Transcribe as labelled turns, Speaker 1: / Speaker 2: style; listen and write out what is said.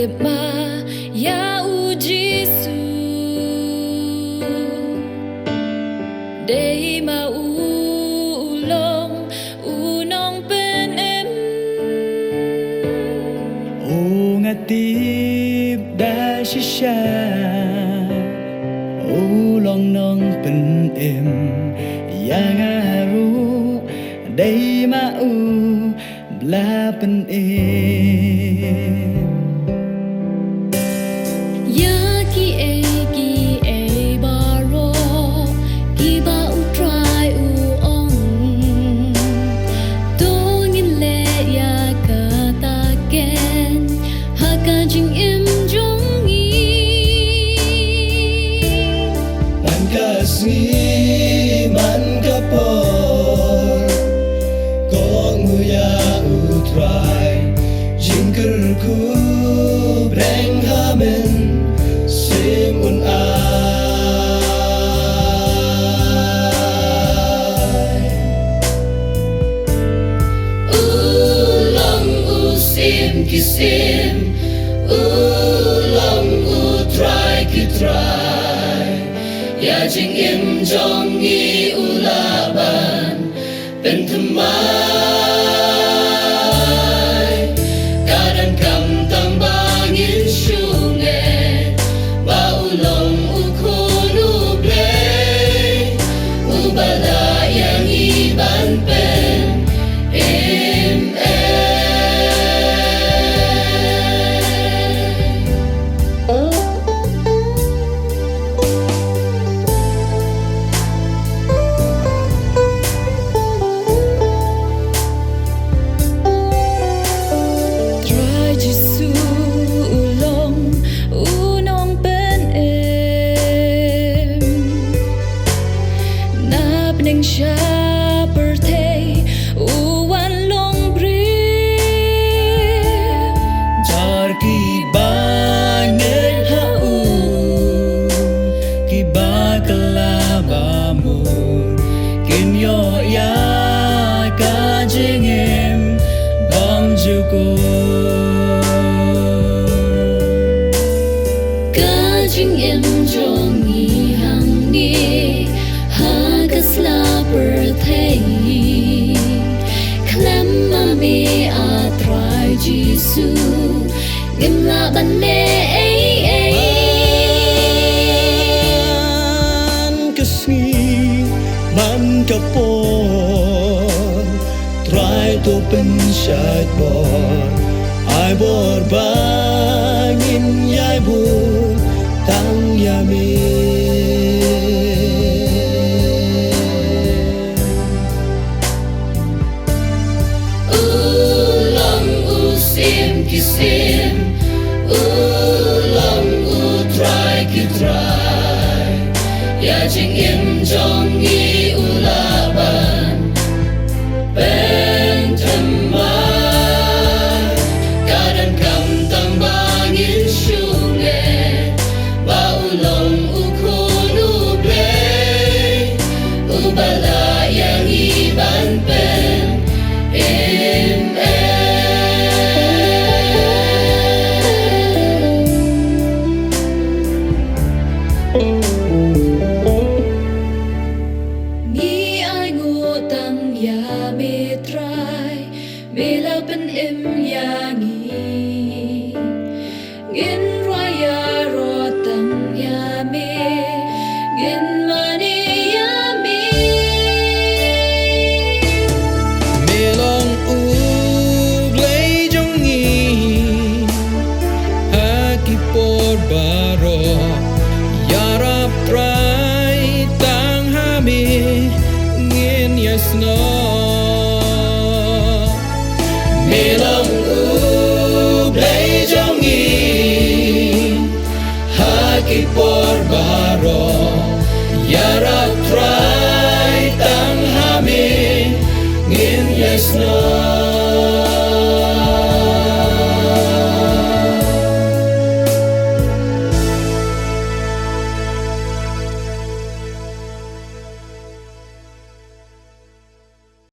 Speaker 1: ma ya u Giêsu để mà u long u nong bên em
Speaker 2: o ngatip da shisha o long nong bên em yang aru để mà u bla bên em
Speaker 3: Kasih man kapor ko nguya utrai jingkerku breng hamen simun ai
Speaker 1: ulang usim kisim ulang utrai kitrai ya jing im jong ngi ulaban ben thamai kadang kam tang bangin shunge ba ulong u khon u ble u bala yang iban pen em Ning sha per thei u wan long bri
Speaker 2: jar ki ba nge ha u ki ba kala ba mu kin yo ya ka jing em bom ju ko
Speaker 1: ka jing em jong ni hang ni Sla per thei Clem ma me a try Giêsu Ngim la ban le
Speaker 3: An kasih man kapor try to pensat bor ai bor bangin yai bur tang yami
Speaker 1: kisim ulang utrai kitrai ya jing im jong ngi ulaban ben thamai kadang kam tang bangin shunge ba ulong u khon u ble u bala yang iban pen em Bila pen em ya ngi Ngin raya ro tang ya me Ngin mani ya me
Speaker 3: Melong u glay jong ngi Haki por baro Yarap try tang hami Ngin yes no Melong u blay jong ngi Haki por baro Yarap try tang hami Ngin yes no